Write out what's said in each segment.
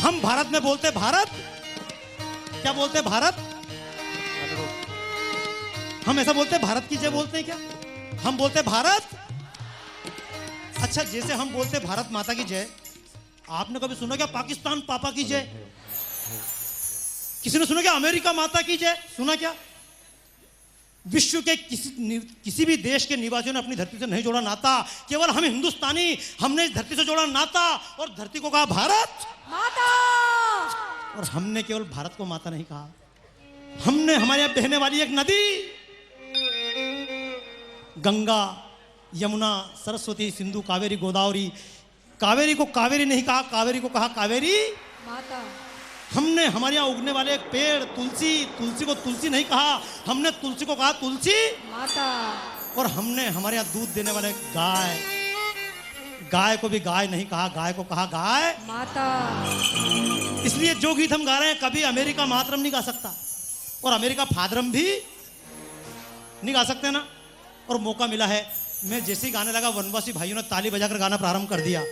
हम भारत में बोलते भारत, क्या बोलते भारत? हम ऐसा बोलते भारत की जय बोलते हैं क्या? हम बोलते भारत। अच्छा, जैसे हम बोलते भारत माता की जय, आपने कभी सुना क्या पाकिस्तान पापा की जय? किसी ने सुना क्या अमेरिका माता की जय? सुना क्या? विश्व के किसी भी देश के निवासियों ने अपनी धरती से नहीं जोड़ा नाता, केवल हम हिंदुस्तानी, हमने इस धरती से जोड़ा नाता और धरती को कहा भारत माता। और हमने केवल भारत को माता नहीं कहा, हमने हमारे यहां बहने वाली एक नदी गंगा, यमुना, सरस्वती, सिंधु, कावेरी, गोदावरी, कावेरी को कावेरी नहीं कहा, कावेरी को कहा कावेरी माता। हमने हमारे यहाँ उगने वाले एक पेड़ तुलसी, तुलसी को तुलसी नहीं कहा, हमने तुलसी को कहा तुलसी माता। और हमने हमारे यहाँ दूध देने वाले गाय, गाय को भी गाय नहीं कहा, गाय को कहा गाय माता। इसलिए जो गीत हम गा रहे हैं कभी अमेरिका मातरम नहीं गा सकता और अमेरिका फादरम भी नहीं गा सकते ना। और मौका मिला है, मैं जैसे ही गाने लगा वनवासी भाइयों ने ताली बजाकर गाना प्रारंभ कर दिया।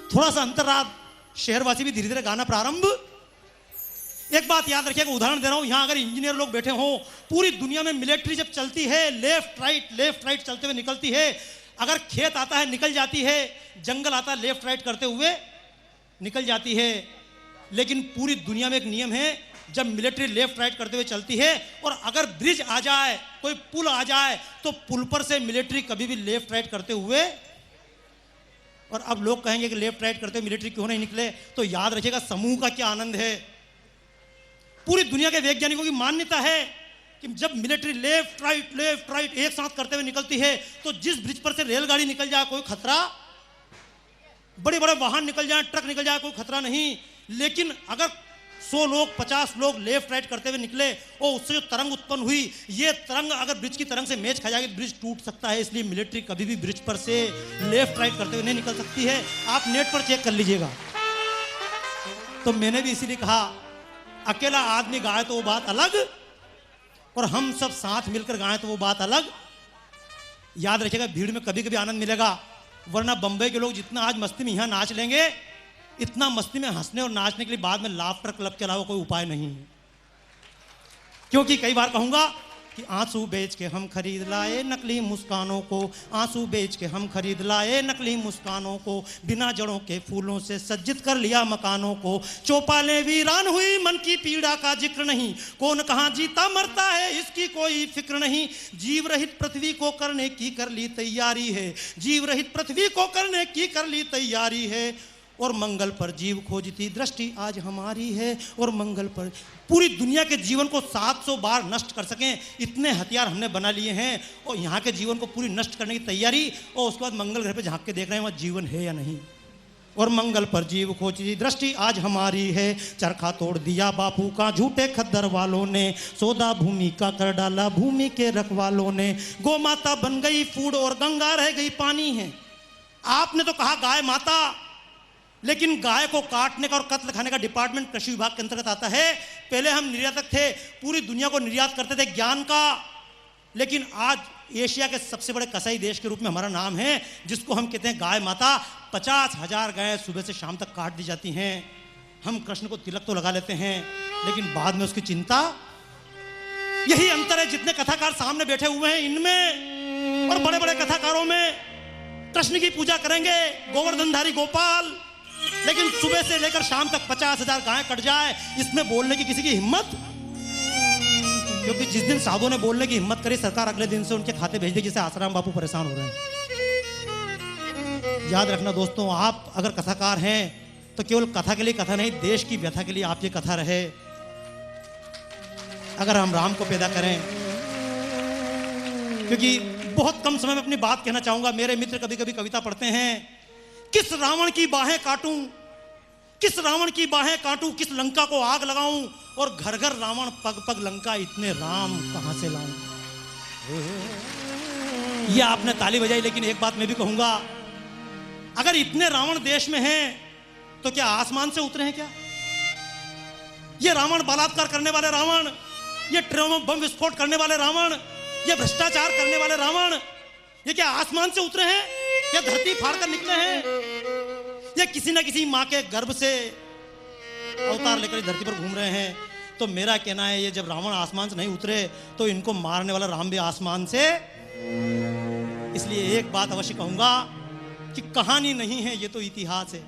थोड़ा सा अंतर रहा, शहरवासी भी धीरे धीरे गाना प्रारंभ। एक बात याद रखिएगा, उदाहरण दे रहा हूं, यहां अगर इंजीनियर लोग बैठे हों, पूरी दुनिया में मिलिट्री जब चलती है लेफ्ट राइट चलते हुए निकलती है, अगर खेत आता है निकल जाती है, जंगल आता है लेफ्ट राइट करते हुए निकल जाती है। लेकिन पूरी दुनिया में एक नियम है, जब मिलिट्री लेफ्ट राइट करते हुए चलती है और अगर ब्रिज आ जाए, कोई पुल आ जाए, तो पुल पर से मिलिट्री कभी भी लेफ्ट राइट करते हुए। और अब लोग कहेंगे कि लेफ्ट राइट करते हुए मिलिट्री क्यों नहीं निकले, तो याद रखिएगा समूह का क्या आनंद है। पूरी दुनिया के वैज्ञानिकों की मान्यता है कि जब मिलिट्री लेफ्ट राइट एक साथ करते हुए निकलती है, तो जिस ब्रिज पर से रेलगाड़ी निकल जाए कोई खतरा, बड़े बड़े वाहन निकल जाए, ट्रक निकल जाए, कोई खतरा नहीं। लेकिन अगर 100 लोग 50 लोग लेफ्ट राइट करते हुए निकले और उससे जो तरंग उत्पन्न हुई, ये तरंग अगर ब्रिज की तरंग से मैच खा जाएगी, ब्रिज टूट सकता है। इसलिए मिलिट्री कभी भी ब्रिज पर से लेफ्ट राइट करते हुए नहीं निकल सकती है। आप नेट पर चेक कर लीजिएगा। तो मैंने भी इसीलिए कहा, अकेला आदमी गाए तो वो बात अलग, और हम सब साथ मिलकर गाए तो वो बात अलग। याद रखिएगा, भीड़ में कभी कभी आनंद मिलेगा, वरना बंबई के लोग जितना आज मस्ती में यहां नाच लेंगे, इतना मस्ती में हंसने और नाचने के लिए बाद में लाफ्टर क्लब के अलावा कोई उपाय नहीं है। क्योंकि कई बार कहूंगा कि आंसू बेच के हम खरीद लाए नकली मुस्कानों को, आंसू बेच के हम खरीद लाए नकली मुस्कानों को, बिना जड़ों के फूलों से सज्जित कर लिया मकानों को, चौपालें वीरान हुई मन की पीड़ा का जिक्र नहीं, कौन कहां जीता मरता है इसकी कोई फिक्र नहीं, जीव रहित पृथ्वी को करने की कर ली तैयारी है, जीव रहित पृथ्वी को करने की कर ली तैयारी है, और मंगल पर जीव खोजती दृष्टि आज हमारी है, और मंगल पर पूरी दुनिया के जीवन को 700 बार नष्ट कर सकें, इतने हथियार हमने बना लिए हैं, और यहाँ के जीवन को पूरी नष्ट करने की तैयारी, और उसके बाद मंगल ग्रह पे झांक के देख रहे हैं वहाँ जीवन है या नहीं। और मंगल पर जीव खोजती दृष्टि आज हमारी है, चरखा तोड़ दिया बापू का झूठे खद्दर वालों ने, सौदा भूमि का कर डाला भूमि के रखवालों ने, गौ माता बन गई फूड और गंगा रह गई पानी है। आपने तो कहा गाय माता, लेकिन गाय को काटने का और कत्ल खाने का डिपार्टमेंट कृषि विभाग के अंतर्गत आता है। पहले हम निर्यातक थे, पूरी दुनिया को निर्यात करते थे ज्ञान का, लेकिन आज एशिया के सबसे बड़े कसाई देश के रूप में हमारा नाम है, जिसको हम कहते हैं गाय माता। 50,000 गायें सुबह से शाम तक काट दी जाती हैं। हम कृष्ण को तिलक तो लगा लेते हैं, लेकिन बाद में उसकी चिंता। यही अंतर है, जितने कथाकार सामने बैठे हुए हैं इनमें और बड़े बड़े कथाकारों में कृष्ण की पूजा करेंगे, गोवर्धनधारी गोपाल, लेकिन सुबह से लेकर शाम तक 50,000 गायें कट जाए, इसमें बोलने की किसी की हिम्मत। क्योंकि जिस दिन साधुओं ने बोलने की हिम्मत करी, सरकार अगले दिन से उनके खाते भेज दी, जिससे आसाराम बापू परेशान हो रहे हैं। याद रखना दोस्तों, आप अगर कथाकार हैं तो केवल कथा के लिए कथा नहीं, देश की व्यथा के लिए आपकी कथा रहे। अगर हम राम को पैदा करें, क्योंकि बहुत कम समय में अपनी बात कहना चाहूंगा। मेरे मित्र कभी कभी कविता पढ़ते हैं, किस रावण की बाहें काटूं, किस रावण की बाहें काटूं, किस लंका को आग लगाऊं, और घर घर रावण पग पग लंका, इतने राम कहां से लाऊं। ये आपने ताली बजाई, लेकिन एक बात मैं भी कहूंगा, अगर इतने रावण देश में हैं तो क्या आसमान से उतरे हैं क्या? ये रावण बलात्कार करने वाले रावण, ये ट्रेनों बम विस्फोट करने वाले रावण, ये भ्रष्टाचार करने वाले रावण, ये क्या आसमान से उतरे हैं या धरती फाड़ कर निकले हैं? ये किसी ना किसी माँ के गर्भ से अवतार लेकर इस धरती पर घूम रहे हैं। तो मेरा कहना है ये जब रावण आसमान से नहीं उतरे तो इनको मारने वाला राम भी आसमान से। इसलिए एक बात अवश्य कहूंगा कि कहानी नहीं है, ये तो इतिहास है।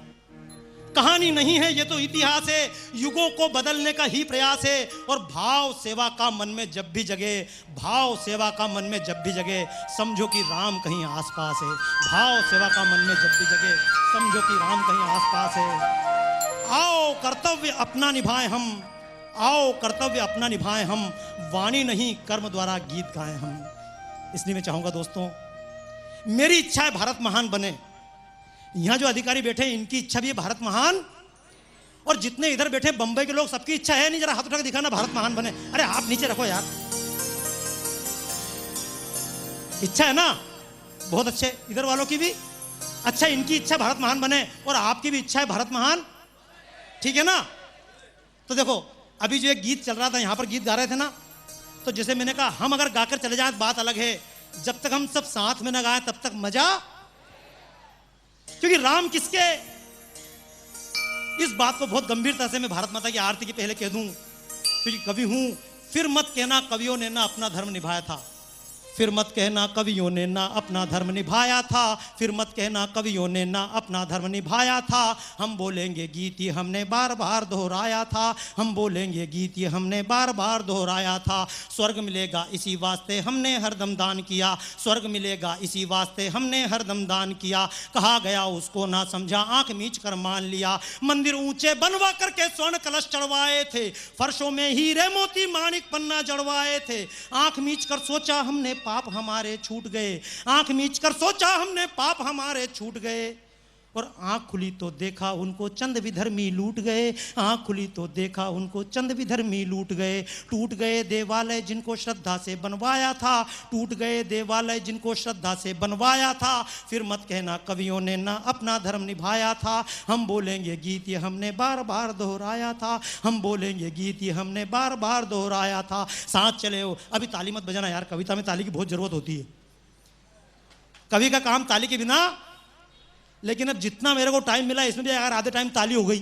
कहानी नहीं है, ये तो इतिहास है। युगों को बदलने का ही प्रयास है। और भाव सेवा का मन में जब भी जगे, भाव सेवा का मन में जब भी जगे, समझो कि राम कहीं आसपास है। भाव सेवा का मन में जब भी जगे, समझो कि राम कहीं आसपास है। आओ कर्तव्य अपना निभाएं हम, आओ कर्तव्य अपना निभाएं हम, वाणी नहीं कर्म द्वारा गीत गाएं हम। इसलिए मैं चाहूंगा दोस्तों, मेरी इच्छा है भारत महान बने। यहां जो अधिकारी बैठे हैं इनकी इच्छा भी है भारत महान, और जितने इधर बैठे बंबई के लोग सबकी इच्छा है। नहीं, जरा हाथ उठा के दिखाना भारत महान बने। अरे आप नीचे रखो यार, इच्छा है ना? बहुत अच्छे, इधर वालों की भी अच्छा, इनकी इच्छा भारत महान बने और आपकी भी इच्छा है भारत महान, ठीक है ना? तो देखो अभी जो एक गीत चल रहा था, यहां पर गीत गा रहे थे ना, तो जैसे मैंने कहा हम अगर गाकर चले जाएं बात अलग है, जब तक हम सब साथ में ना गाएं तब तक मजा। क्योंकि राम किसके, इस बात को बहुत गंभीरता से मैं भारत माता की आरती के पहले कह दूं, क्योंकि कवि हूं। फिर मत कहना कवियों ने ना अपना धर्म निभाया था, फिर मत कहना कवियों ने ना अपना धर्म निभाया था, फिर मत कहना कवियों ने ना अपना धर्म निभाया था। हम बोलेंगे गीत ये हमने बार बार दोहराया था, हम बोलेंगे गीत ये हमने बार बार दोहराया था। स्वर्ग मिलेगा इसी वास्ते हमने हरदम दान किया, स्वर्ग मिलेगा इसी वास्ते हमने हरदम दान किया। कहा गया उसको ना समझा, आंख मीच कर मान लिया। मंदिर ऊंचे बनवा करके स्वर्ण कलश चढ़वाए थे, फर्शों में हीरे मोती माणिक पन्ना जड़वाए थे। आंख मीच कर सोचा हमने पाप हमारे छूट गए, आंख मीच कर सोचा हमने पाप हमारे छूट गए। और आंख खुली तो देखा उनको चंद विधर्मी लूट गए, आंख खुली तो देखा उनको चंद विधर्मी लूट गए। टूट गए देवालय जिनको श्रद्धा से बनवाया था, टूट गए देवालय जिनको श्रद्धा से बनवाया था। फिर मत कहना कवियों ने ना अपना धर्म निभाया था, हम बोलेंगे गीत ये हमने बार बार दोहराया था, हम बोलेंगे गीत ये हमने बार बार दोहराया था। साथ चले हो, अभी ताली मत बजाना यार, कविता में ताली की बहुत जरूरत होती है। कवि का काम ताली के बिना, लेकिन अब जितना मेरे को टाइम मिला इसमें भी अगर आधे टाइम ताली हो गई